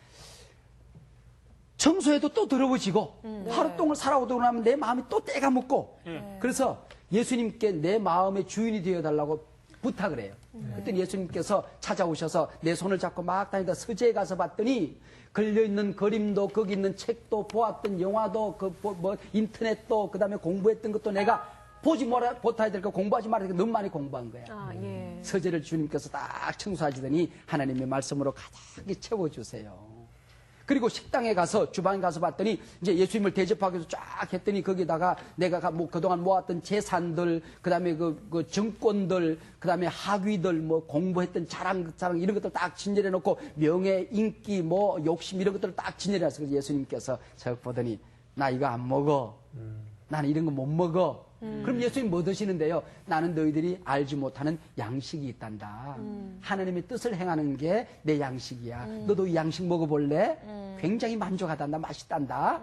청소해도 또 더러워지고 하루 동안 살아오고 나면 내 마음이 또 때가 묻고 그래서 예수님께 내 마음의 주인이 되어달라고 부탁을 해요. 그때 예수님께서 찾아오셔서 내 손을 잡고 막 다니다 서재에 가서 봤더니 걸려있는 그림도 거기 있는 책도 보았던 영화도 인터넷도 그다음에 공부했던 것도 내가 보지 못해야 될 거 공부하지 말아야 될 거 너무 많이 공부한 거야. 서재를 주님께서 딱 청소하시더니 하나님의 말씀으로 가득히 채워주세요. 그리고 식당에 가서 주방에 가서 봤더니 이제 예수님을 대접하기 위해서 쫙 했더니 거기다가 내가 뭐 그동안 모았던 재산들 그다음에 그 정권들 그다음에 학위들 뭐 공부했던 자랑 이런 것들 딱 진열해 놓고 명예 인기 뭐 욕심 이런 것들을 딱 진열해 놨어요. 예수님께서 저 보더니 나 이거 안 먹어. 나는 이런 거 못 먹어. 그럼 예수님 뭐 드시는데요? 나는 너희들이 알지 못하는 양식이 있단다. 하나님의 뜻을 행하는 게 내 양식이야. 너도 이 양식 먹어볼래? 굉장히 만족하단다. 맛있단다.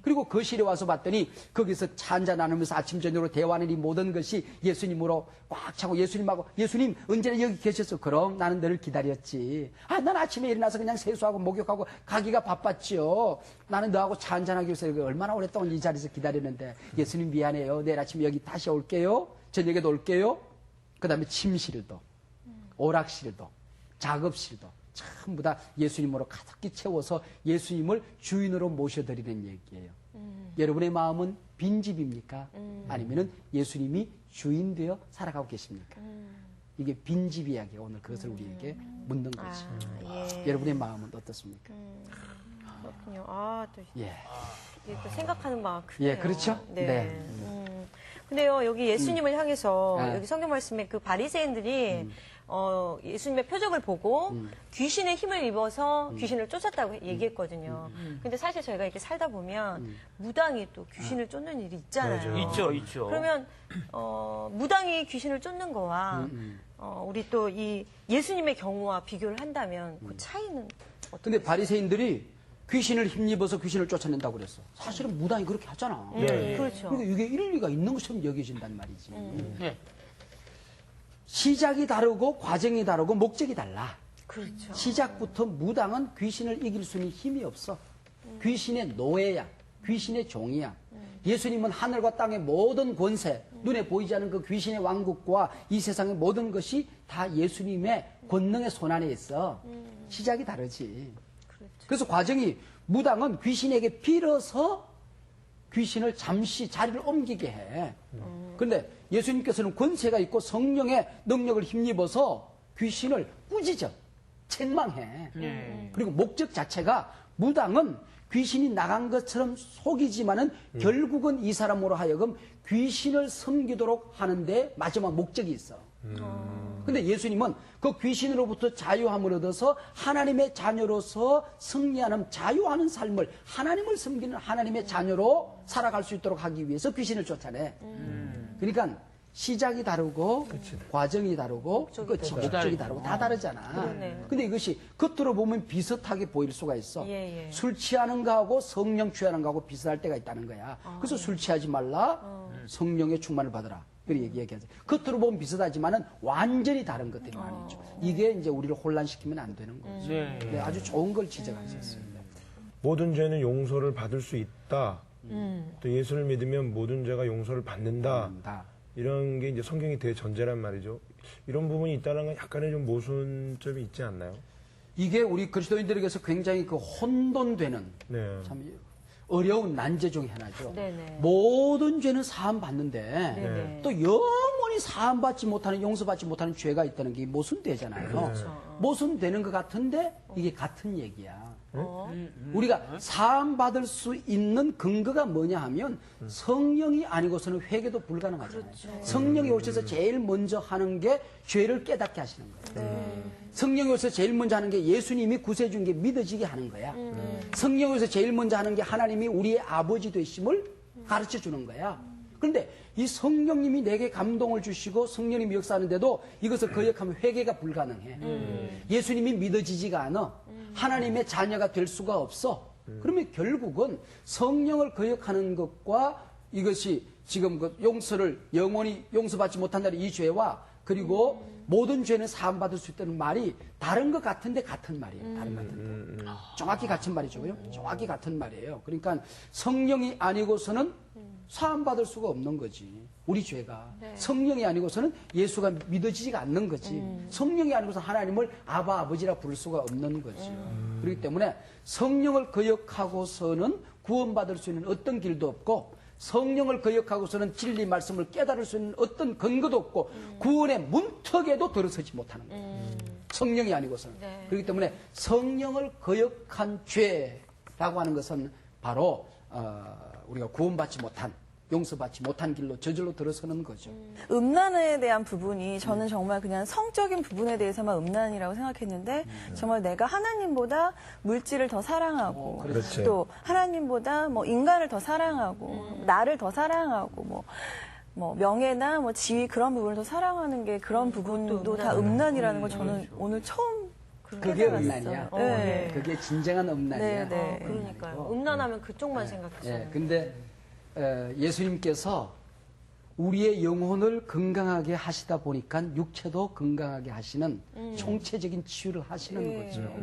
그리고 거실에 와서 봤더니 거기서 차 한잔 나누면서 아침 저녁으로 대화하는 이 모든 것이 예수님으로 꽉 차고 예수님하고 예수님 언제나 여기 계셨어. 그럼 나는 너를 기다렸지. 난 아침에 일어나서 그냥 세수하고 목욕하고 가기가 바빴지요. 나는 너하고 차 한잔하기 위해서 얼마나 오랫동안 이 자리에서 기다렸는데 예수님 미안해요. 내일 아침 여기 다시 올게요. 저녁에도 올게요. 그 다음에 침실도 오락실도 작업실도 전부 다 예수님으로 가득히 채워서 예수님을 주인으로 모셔드리는 얘기예요. 여러분의 마음은 빈집입니까? 아니면은 예수님이 주인 되어 살아가고 계십니까? 이게 빈집 이야기예요. 오늘 그것을 우리에게 묻는 거지. 여러분의 마음은 어떻습니까? 그렇군요. 또 예. 이게 또 생각하는 마음 크네요. 예, 그렇죠? 네. 근데요, 여기 예수님을 향해서 여기 성경 말씀에 그 바리새인들이 예수님의 표적을 보고 귀신의 힘을 입어서 귀신을 쫓았다고 얘기했거든요. 근데 사실 저희가 이렇게 살다 보면 무당이 또 귀신을 쫓는 일이 있잖아요. 있죠. 그러면 무당이 귀신을 쫓는 거와 우리 또 이 예수님의 경우와 비교를 한다면 그 차이는 어떻게? 근데 바리새인들이 귀신을 힘입어서 귀신을 쫓아낸다고 그랬어. 사실은 무당이 그렇게 하잖아. 그렇죠. 그러니까 이게 일리가 있는 것처럼 여겨진단 말이지. 네. 시작이 다르고 과정이 다르고 목적이 달라. 그렇죠. 시작부터 무당은 귀신을 이길 수는 힘이 없어. 귀신의 노예야. 귀신의 종이야. 예수님은 하늘과 땅의 모든 권세, 눈에 보이지 않는 그 귀신의 왕국과 이 세상의 모든 것이 다 예수님의 권능의 손안에 있어. 시작이 다르지. 그래서 과정이 무당은 귀신에게 빌어서 귀신을 잠시 자리를 옮기게 해. 그런데 예수님께서는 권세가 있고 성령의 능력을 힘입어서 귀신을 꾸짖어. 책망해. 그리고 목적 자체가 무당은 귀신이 나간 것처럼 속이지만은 결국은 이 사람으로 하여금 귀신을 섬기도록 하는데 마지막 목적이 있어. 근데 예수님은 그 귀신으로부터 자유함을 얻어서 하나님의 자녀로서 승리하는 자유하는 삶을 하나님을 섬기는 하나님의 자녀로 살아갈 수 있도록 하기 위해서 귀신을 쫓아내. 그러니까 시작이 다르고 과정이 다르고 끝이 목적이 다르고 다 다르잖아. 근데 이것이 겉으로 보면 비슷하게 보일 수가 있어. 술 취하는 거하고 성령 취하는 거하고 비슷할 때가 있다는 거야. 그래서 술 취하지 말라. 성령의 충만을 받으라. 그렇게 얘기하죠. 겉으로 보면 비슷하지만은 완전히 다른 것들이 많죠. 이게 이제 우리를 혼란시키면 안 되는 거죠. 네, 아주 좋은 걸 지적하셨어요. 모든 죄는 용서를 받을 수 있다. 또 예수를 믿으면 모든 죄가 용서를 받는다. 이런 게 이제 성경이 대전제란 말이죠. 이런 부분이 있다는 건 약간의 좀 모순점이 있지 않나요? 이게 우리 그리스도인들에게서 굉장히 그 혼돈되는 참 어려운 난제 중에 하나죠. 모든 죄는 사함 받는데 또 영원히 사함 받지 못하는 용서받지 못하는 죄가 있다는 게 모순되잖아요. 모순되는 것 같은데 이게 같은 얘기야. 우리가 사함 받을 수 있는 근거가 뭐냐 하면 성령이 아니고서는 회개도 불가능하잖아요. 성령이 오셔서 제일 먼저 하는 게 죄를 깨닫게 하시는 거예요. 성령이 오셔서 제일 먼저 하는 게 예수님이 구세해 준 게 믿어지게 하는 거야. 성령이 오셔서 제일 먼저 하는 게 하나님이 우리의 아버지 되심을 가르쳐 주는 거야. 그런데 이 성령님이 내게 감동을 주시고 성령님이 역사하는데도 이것을 거역하면 회개가 불가능해. 예수님이 믿어지지가 않아. 하나님의 자녀가 될 수가 없어. 그러면 결국은 성령을 거역하는 것과 이것이 지금 그 용서를 영원히 용서받지 못한다는 이 죄와 그리고 모든 죄는 사함받을 수 있다는 말이 다른 것 같은데 같은 말이에요. 다른 것 같은데. 정확히 같은 말이죠. 정확히 같은 말이에요. 그러니까 성령이 아니고서는 사함받을 수가 없는 거지. 우리 죄가. 성령이 아니고서는 예수가 믿어지지가 않는 거지. 성령이 아니고서 하나님을 아바, 아버지라 부를 수가 없는 거지. 그렇기 때문에 성령을 거역하고서는 구원받을 수 있는 어떤 길도 없고 성령을 거역하고서는 진리 말씀을 깨달을 수 있는 어떤 근거도 없고 구원의 문턱에도 들어서지 못하는 거예요. 성령이 아니고서는. 그렇기 때문에 성령을 거역한 죄라고 하는 것은 바로 우리가 구원받지 못한 용서받지 못한 길로 저절로 들어서는 거죠. 음란에 대한 부분이 저는 정말 그냥 성적인 부분에 대해서만 음란이라고 생각했는데 정말 내가 하나님보다 물질을 더 사랑하고 그렇지. 또 하나님보다 뭐 인간을 더 사랑하고 나를 더 사랑하고 뭐 명예나 뭐 지위 그런 부분을 더 사랑하는 게 그런 부분도 다 음란이라는 걸 저는 오늘 처음 그게 깨달았어요. 음란이야. 네. 그게 진정한 음란이야. 네, 네. 그러니까요. 음란하면 그쪽만 생각했어요. 예, 근데 예수님께서 우리의 영혼을 건강하게 하시다 보니까 육체도 건강하게 하시는 총체적인 치유를 하시는 거죠.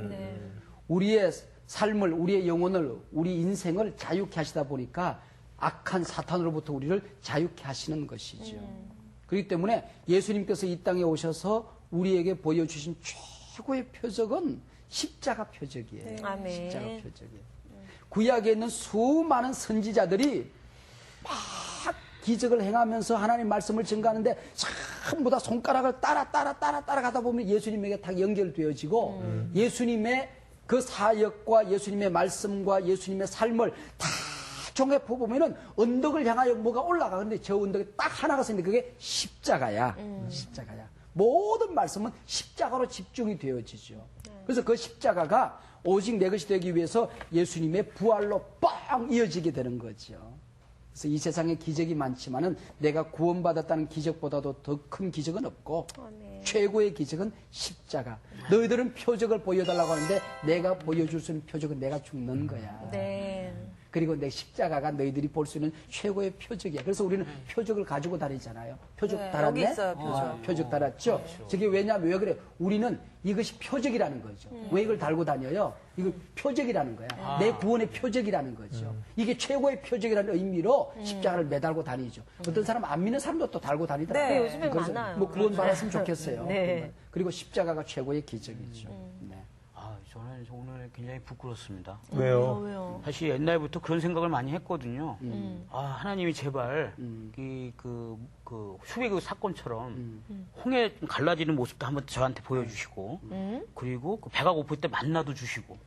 우리의 삶을, 우리의 영혼을, 우리 인생을 자유케 하시다 보니까 악한 사탄으로부터 우리를 자유케 하시는 것이죠. 그렇기 때문에 예수님께서 이 땅에 오셔서 우리에게 보여주신 최고의 표적은 십자가 표적이에요. 아멘. 십자가 표적이에요. 구약에 있는 수많은 선지자들이 막 기적을 행하면서 하나님 말씀을 증거하는데 전부 다 손가락을 따라가다 보면 예수님에게 다 연결되어지고 예수님의 그 사역과 예수님의 말씀과 예수님의 삶을 다 종합해 보면은 언덕을 향하여 뭐가 올라가. 근데 저 언덕에 딱 하나가 있는데 그게 십자가야. 십자가야. 모든 말씀은 십자가로 집중이 되어지죠. 그래서 그 십자가가 오직 내 것이 되기 위해서 예수님의 부활로 뻥 이어지게 되는 거죠. 그래서 이 세상에 기적이 많지만은 내가 구원받았다는 기적보다도 더 큰 기적은 없고 최고의 기적은 십자가. 너희들은 표적을 보여달라고 하는데 내가 보여줄 수 있는 표적은 내가 죽는 거야. 네. 그리고 내 십자가가 너희들이 볼 수 있는 최고의 표적이야. 그래서 우리는 표적을 가지고 다니잖아요. 표적 네, 달았네? 여기 있어요, 표적. 표적 달았죠? 저게 왜냐면 왜 그래? 우리는 이것이 표적이라는 거죠. 왜 이걸 달고 다녀요? 이거 표적이라는 거야. 내 구원의 표적이라는 거죠. 이게 최고의 표적이라는 의미로 십자가를 매달고 다니죠. 어떤 사람 안 믿는 사람도 또 달고 다니더라고요. 네, 요즘에 그래서 많아요. 뭐 구원 받았으면 좋겠어요. 네. 그리고 십자가가 최고의 기적이죠. 네. 저는 오늘 굉장히 부끄럽습니다. 왜요? 사실 옛날부터 그런 생각을 많이 했거든요. 하나님이 제발 그 수배그 사건처럼 홍해 좀 갈라지는 모습도 한번 저한테 보여주시고, 그리고 그 배가 고플 때 만나도 주시고,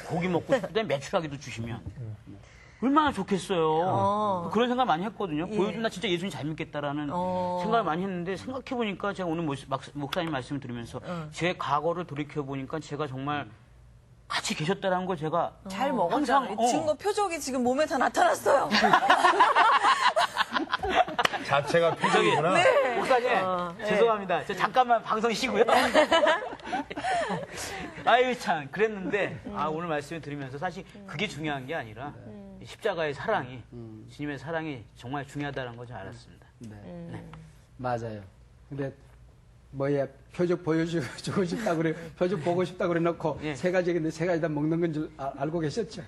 고기 먹고 싶을 때 매출하기도 주시면 얼마나 좋겠어요. 그런 생각 많이 했거든요. 보여준다 진짜 예수님 잘 믿겠다라는 생각을 많이 했는데 생각해보니까 제가 오늘 목사님 말씀을 들으면서 제 과거를 돌이켜보니까 제가 정말 같이 계셨다는 걸 제가 잘 먹었잖아요. 증거 표적이 지금 몸에 다 나타났어요. 자체가 표정이구나. 목사님 죄송합니다. 저 잠깐만 방송 쉬고요. 아유 참 그랬는데 오늘 말씀을 들으면서 사실 그게 중요한 게 아니라 십자가의 사랑이 주님의 사랑이 정말 중요하다는 걸 잘 알았습니다. 네. 맞아요. 근데 뭐야 표적 보여주고 싶다 그래 표적 보고 싶다 그래 놓고 예. 세 가지 근데 세 가지 다 먹는 건 줄 알고 계셨죠?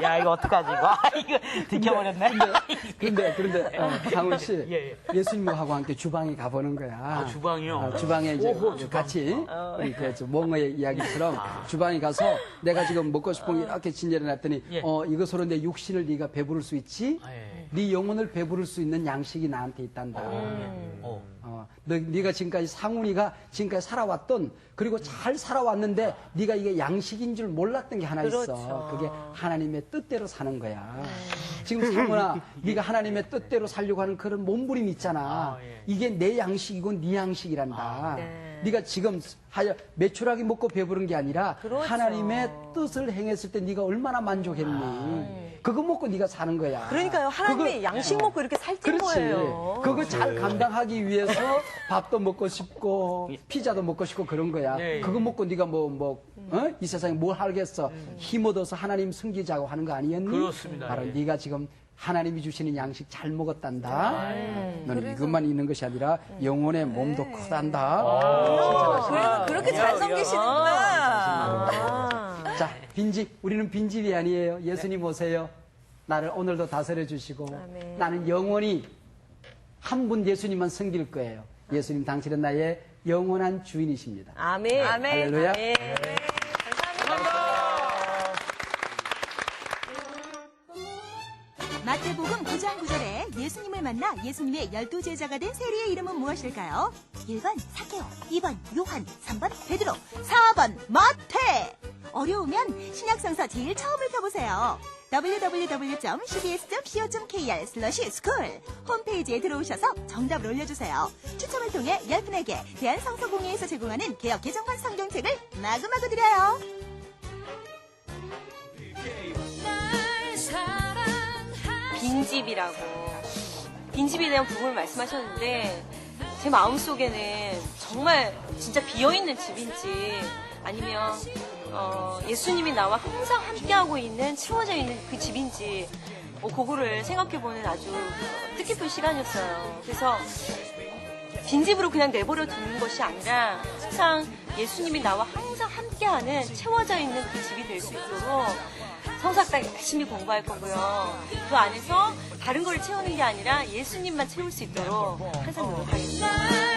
야 이거 어떡하지 이거 들켜버렸네. 그런데 상훈 씨 예. 예수님하고 함께 주방에 가보는 거야. 주방이요? 주방에 이제 오호, 같이 이렇게 몽어의 이야기처럼 주방에 가서 내가 지금 먹고 싶은 게 이렇게 진열해 놨더니 예. 이것으로 내 육신을 네가 배부를 수 있지? 예. 네 영혼을 배부를 수 있는 양식이 나한테 있단다. 네가 지금까지 상훈이가 지금까지 살아왔던 그리고 잘 살아왔는데 네가 이게 양식인 줄 몰랐던 게 하나 있어. 그렇죠. 그게 하나님의 뜻대로 사는 거야. 지금 상훈아, 네가 하나님의 뜻대로 살려고 하는 그런 몸부림 있잖아. 이게 내 양식이고 네 양식이란다. 네가 지금 매출하게 먹고 배부른 게 아니라 그렇죠. 하나님의 뜻을 행했을 때 네가 얼마나 만족했니? 그거 먹고 네가 사는 거야. 그러니까요. 하나님이 양식 먹고 이렇게 살찐 거예요. 그거 잘 감당하기 위해서 밥도 먹고 싶고 피자도 먹고 싶고 그런 거야. 네. 그거 먹고 네가 이 세상에 뭘 하겠어? 힘 얻어서 하나님 섬기자고 하는 거 아니었니? 그렇습니다. 바로 예. 네가 지금 하나님이 주시는 양식 잘 먹었단다. 너는 이것만 있는 것이 아니라 영혼의 몸도 크단다. 그래서 그렇게 잘 섬기시는구나. 자, 빈집. 우리는 빈집이 아니에요. 예수님 오세요. 나를 오늘도 다스려 주시고 아멘. 나는 영원히 한 분 예수님만 섬길 거예요. 예수님 당신은 나의 영원한 주인이십니다. 아멘. 할렐루야. 아멘. 마태복음 9장 9절에 예수님을 만나 예수님의 12제자가 된 세리의 이름은 무엇일까요? 1번 사케오, 2번 요한, 3번 베드로, 4번 마태. 어려우면 신약성서 제일 처음을 펴보세요. www.cbs.co.kr/school 홈페이지에 들어오셔서 정답을 올려주세요. 추첨을 통해 10분에게 대한성서공회에서 제공하는 개역 개정판 성경책을 마구마구 드려요. 빈집이라고. 빈집에 대한 부분을 말씀하셨는데 제 마음속에는 정말 진짜 비어있는 집인지 아니면 예수님이 나와 항상 함께하고 있는 채워져 있는 그 집인지 그거를 생각해보는 아주 뜻깊은 시간이었어요. 그래서 빈집으로 그냥 내버려 두는 것이 아니라 항상 예수님이 나와 항상 함께하는 채워져 있는 그 집이 될 수 있도록 성서학당 열심히 공부할 거고요. 그 안에서 다른 걸 채우는 게 아니라 예수님만 채울 수 있도록 항상 노력하겠습니다.